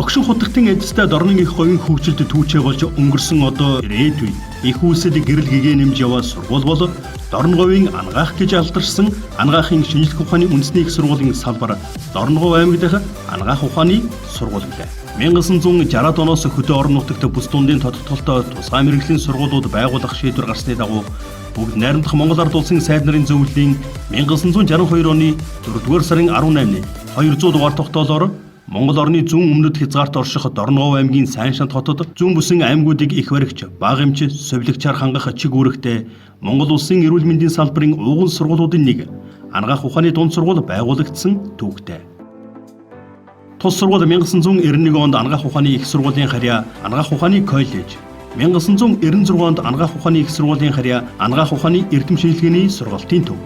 Догшин хутагтын эцэстээ дорнын их говийн хөгжилд түүчээ болж өнгөрсөн одоо ирээд үе их үүсэл гэрэл гэгээ нэмж яваа сургууль бол дорн говийн ангаах гэж алдарсан ангаахын шинжлэх ухааны үндэсний их сургуулийн салбар Дорногов аймаг дахь ангаах ухааны сургууль гэлээ. 1960-ад оноос хөдөө орон нутагт бүс дундын тодтголтой тусгай мэргэжлийн сургуулиуд байгуулах шийдвэр гарсны дагуу бүгд найрамдах Монгол Ард улсын сайд нарын зөвлөлийн 1962 оны 4-р сарын 18-ны 200 дугаар тогтоолоор Монгол орны зүүн өмнөд хязгаарт орших Дорногов аймгийн Сайншант хотод зүүн бүсийн аймагуудыг их баригч, бага эмч, совилогчаар хангах чиг үүрэгтэй Монгол улсын эрүүл мэндийн салбарын ууган сургуулиудын нэг ангаах ухааны дунд сургууль байгуулагдсан түүхтэй. Тус сургууль 1991 онд ангаах ухааны их сургуулийн харьяа ангаах ухааны коллеж, 1996 онд ангаах ухааны их сургуулийн харьяа ангаах ухааны эрдэм шинжилгээний сургалтын төв,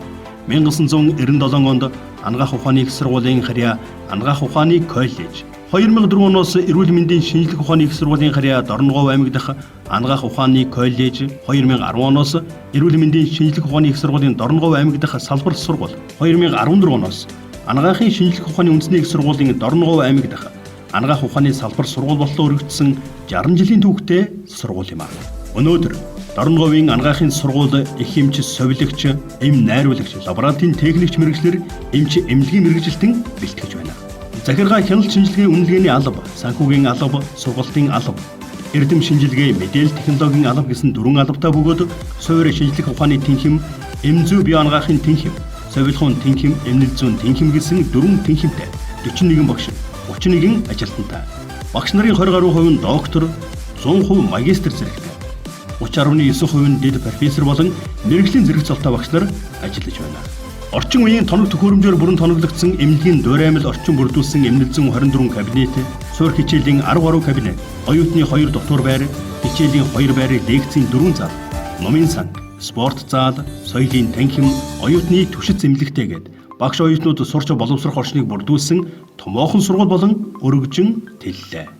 1997 онд ангаах ухааны их сургуулийн харьяа ангаах ухааны коллеж, 2004 оноос эрүүл мэндийн шинжлэх ухааны их сургуулийн харьяа Дорногов аймаг дахь ангаах ухааны коллеж, 2010 оноос эрүүл мэндийн шинжлэх ухааны их сургуулийн Дорногов аймаг дахь салбар сургууль, 2014 оноос ангаахын шинжлэх ухааны үндэсний их сургуулийн Дорногов аймаг дахь ангаах ухааны салбар сургууль болон өргөжсөн 60 жилийн түүхтэй сургууль юм аа. Өнөөдөр Дорноговын ангаахын сургууль их эмч, совилогч, эм найруулагч, лаборантын техникч мэргэжлэр эмч эмнэлгийн мэргэжилтэн бэлтгэж байна. Захиргаа хяналт шинжилгээний үнэлгээний алба, санхүүгийн алба, сургалтын алба, эрдэм шинжилгээ, мэдээлэл технологийн алба гэсэн 4 албатай бөгөөд суурь шинжлэх ухааны тэнхим, эм зүй бие анагаахын тэнхим, совилгын тэнхим, эмнэлэг зүйн тэнхим гэсэн 4 тэнхимтэй 41 багш, 31 ажилтнтай. Багш нарын 20 гаруй хувь нь доктор, 100% магистр зэрэгтэй. 30.9% нь дэд профессор болон мэргэжлийн зэрэг золтой багш нар ажиллаж байна. Орчин үеийн тоног төхөөрөмжөөр бүрэн тоноглогдсон эмнэлгийн дуураймал орчин бүрдүүлсэн эмнэлэг зүйн 24 кабинет, суурь хичээлийн 10 гаруй кабинет, оюутны 2 дотор байр, хичээлийн 2 байр, лекцийн 4 зал, номын сан, спорт зал, соёлын танхим, оюутны түшиц эмнэлэгтэйгээд багш оюутнууд сурч боловсрох орчныг бүрдүүлсэн томоохон сургууль болон өргөжин тэллээ.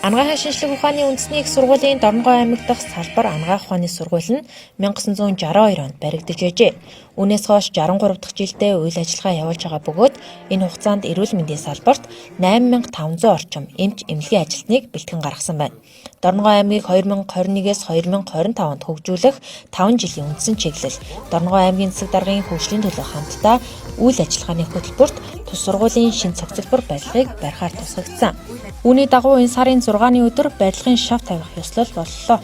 Ангаахын шинжлэх ухааны үндэсний их сургуулийн Дорногов аймаг дахь салбар ангаах ухааны сургууль нь 1962 онд баригдаж байжээ. Үүнээс хойш 63 дахь жилдээ үйл ажиллагаа явуулж байгаа бөгөөд энэ хугацаанд эрүүл мэндийн салбарт 8500 орчим эмч эмнэлгийн ажилтныг бэлтгэн гаргасан байна. Дорногов аймгийг 2021-с 2025 онд хөгжүүлэх 5 жилийн үндсэн чиглэл Дорногов аймгийн засаг даргын хөгжлийн төлөө хамтдаа үйл ажиллагааны хөтөлбөрт тус сургуулийн шинэ цогцлбор барилгыг барихаар тусгагдсан. Үүний дагуу энэ сарын 6-ны өдөр барилгын шав тавих ёслол боллоо.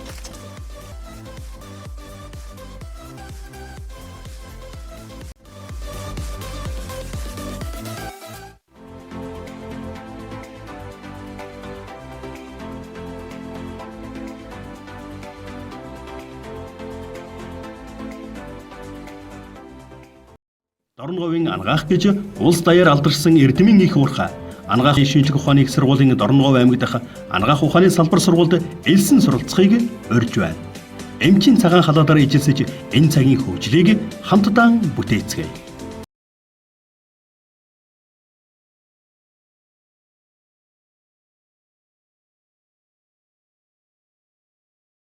Дорноговын ангаах гэж улс даяар алдарсан эрдэмийн их уурхай ангаахын шинжлэх ухааны их сургуулийн Дорногов аймаг дахь ангаах ухааны салбар сургуульд элсэн суралцахыг урьж байна. Эмчийн цагаан халаадаар ижилсэж энэ цагийн хөгжлийг хамтдаа бүтээцгээе.